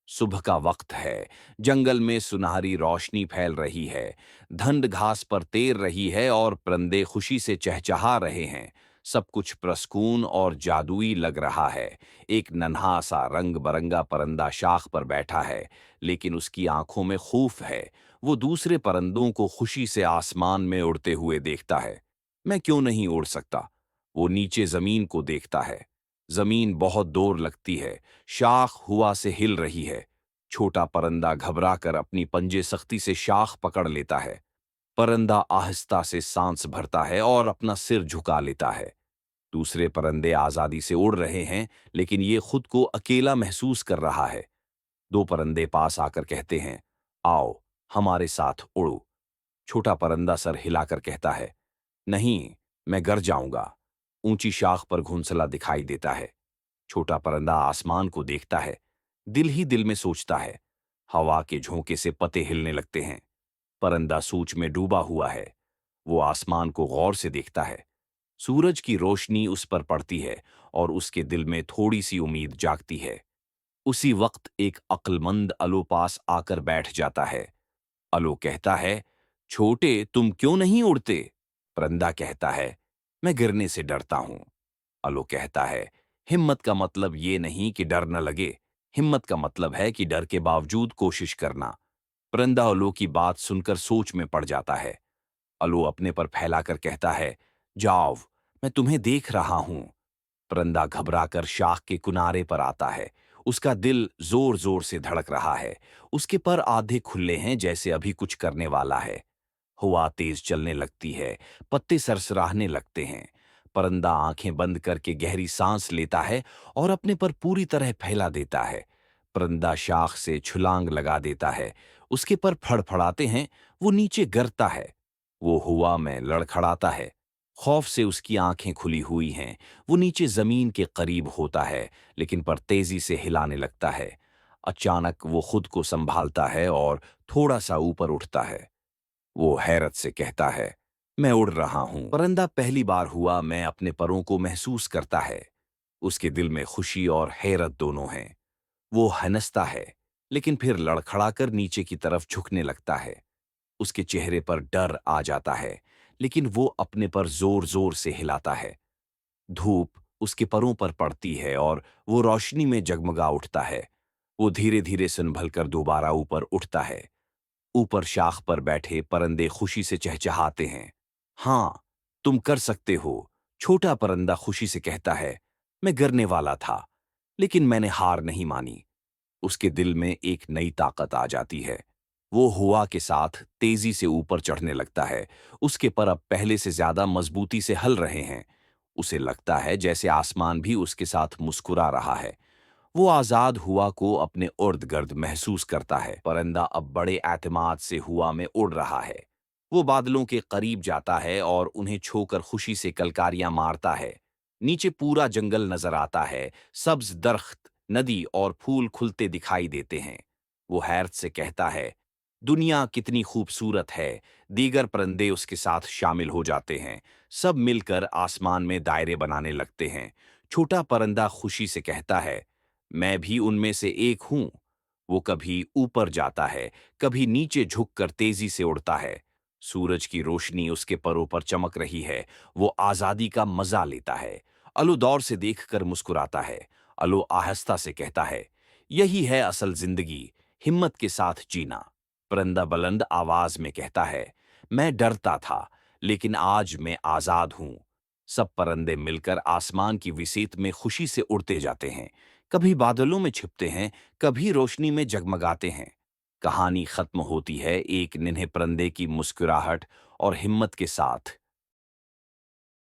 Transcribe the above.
सुबह का वक्त है। जंगल में सुनहरी रोशनी फैल रही है। धुंध घास पर तैर रही है और परिंदे खुशी से चहचहा रहे हैं। सब कुछ प्रसून और जादुई लग रहा है। एक नन्हा सा रंग बरंगा परिंदा शाख पर बैठा है, लेकिन उसकी आंखों में खौफ है। वो दूसरे परिंदों को खुशी से आसमान में उड़ते हुए देखता है। मैं क्यों नहीं उड़ सकता? वो नीचे जमीन को देखता है। जमीन बहुत दूर लगती है। शाख हुआ से हिल रही है। छोटा परिंदा घबराकर अपनी पंजे सख्ती से शाख पकड़ लेता है। परिंदा आहिस्ता से सांस भरता है और अपना सिर झुका लेता है। दूसरे परिंदे आजादी से उड़ रहे हैं, लेकिन ये खुद को अकेला महसूस कर रहा है। दो परिंदे पास आकर कहते हैं, आओ, हमारे साथ उड़ो। छोटा परिंदा सर हिलाकर कहता है, नहीं, मैं गिर जाऊंगा। ऊंची शाख पर घोंसला दिखाई देता है। छोटा परिंदा आसमान को देखता है। दिल ही दिल में सोचता है। हवा के झोंके से पत्ते हिलने लगते हैं। परिंदा सोच में डूबा हुआ है। वो आसमान को गौर से देखता है। सूरज की रोशनी उस पर पड़ती है और उसके दिल में थोड़ी सी उम्मीद जागती है। उसी वक्त एक अक्लमंद अलो पास आकर बैठ जाता है। अलो कहता है, छोटे, तुम क्यों नहीं उड़ते? परिंदा कहता है, मैं गिरने से डरता हूं। अलो कहता है, हिम्मत का मतलब ये नहीं कि डर न लगे। हिम्मत का मतलब है कि डर के बावजूद कोशिश करना। परिंदा अलो की बात सुनकर सोच में पड़ जाता है। अलो अपने पर फैलाकर कहता है, जाओ, मैं तुम्हें देख रहा हूं। परिंदा घबराकर शाख के किनारे पर आता है। उसका दिल जोर जोर से धड़क रहा है। उसके पर आधे खुले हैं, जैसे अभी कुछ करने वाला है। हवा तेज चलने लगती है। पत्ते सरसराहने लगते हैं। परिंदा आंखें बंद करके गहरी सांस लेता है और अपने पर पूरी तरह फैला देता है। परिंदा शाख से छुलांग लगा देता है। उसके पर फड़फड़ाते हैं। वो नीचे गिरता है। वो हवा में लड़खड़ाता है। खौफ से उसकी आंखें खुली हुई हैं। वो नीचे जमीन के करीब होता है, लेकिन पर तेजी से हिलाने लगता है। अचानक वो खुद को संभालता है और थोड़ा सा ऊपर उठता है। वो हैरत से कहता है, मैं उड़ रहा हूं। परिंदा पहली बार हुआ मैं अपने परों को महसूस करता है। उसके दिल में खुशी और हैरत दोनों हैं। वो हंसता है, लेकिन फिर लड़खड़ाकर नीचे की तरफ झुकने लगता है। उसके चेहरे पर डर आ जाता है, लेकिन वो अपने पर जोर जोर से हिलाता है। धूप उसके परों पर पड़ती है और वो रोशनी में जगमगा उठता है। वो धीरे धीरे संभल कर दोबारा ऊपर उठता है। ऊपर शाख पर बैठे परिंदे खुशी से चहचहाते हैं। हाँ, तुम कर सकते हो। छोटा परिंदा खुशी से कहता है, मैं गिरने वाला था, लेकिन मैंने हार नहीं मानी। उसके दिल में एक नई ताकत आ जाती है। वो हवा के साथ तेजी से ऊपर चढ़ने लगता है। उसके पर अब पहले से ज्यादा मजबूती से हल रहे हैं। उसे लगता है जैसे आसमान भी उसके साथ मुस्कुरा रहा है। वो आजाद हुआ को अपने उर्द गर्द महसूस करता है। परिंदा अब बड़े एतमाद से हुआ में उड़ रहा है। वो बादलों के करीब जाता है और उन्हें छूकर खुशी से कलकारियां मारता है। नीचे पूरा जंगल नजर आता है। सब्ज दरख्त, नदी और फूल खुलते दिखाई देते हैं। वो हैरत से कहता है, दुनिया कितनी खूबसूरत है। दीगर परिंदे उसके साथ शामिल हो जाते हैं। सब मिलकर आसमान में दायरे बनाने लगते हैं। छोटा परिंदा खुशी से कहता है, मैं भी उनमें से एक हूं। वो कभी ऊपर जाता है, कभी नीचे झुककर तेजी से उड़ता है। सूरज की रोशनी उसके परों पर चमक रही है। वो आजादी का मजा लेता है। अलू दौर से देखकर मुस्कुराता है। अलू आहिस्ता से कहता है, यही है असल जिंदगी, हिम्मत के साथ जीना। परिंदा बुलंद आवाज में कहता है, मैं डरता था, लेकिन आज मैं आजाद हूं। सब परिंदे मिलकर आसमान की विसीत में खुशी से उड़ते जाते हैं। कभी बादलों में छिपते हैं, कभी रोशनी में जगमगाते हैं। कहानी खत्म होती है एक निन्हे परिंदे की मुस्कुराहट और हिम्मत के साथ।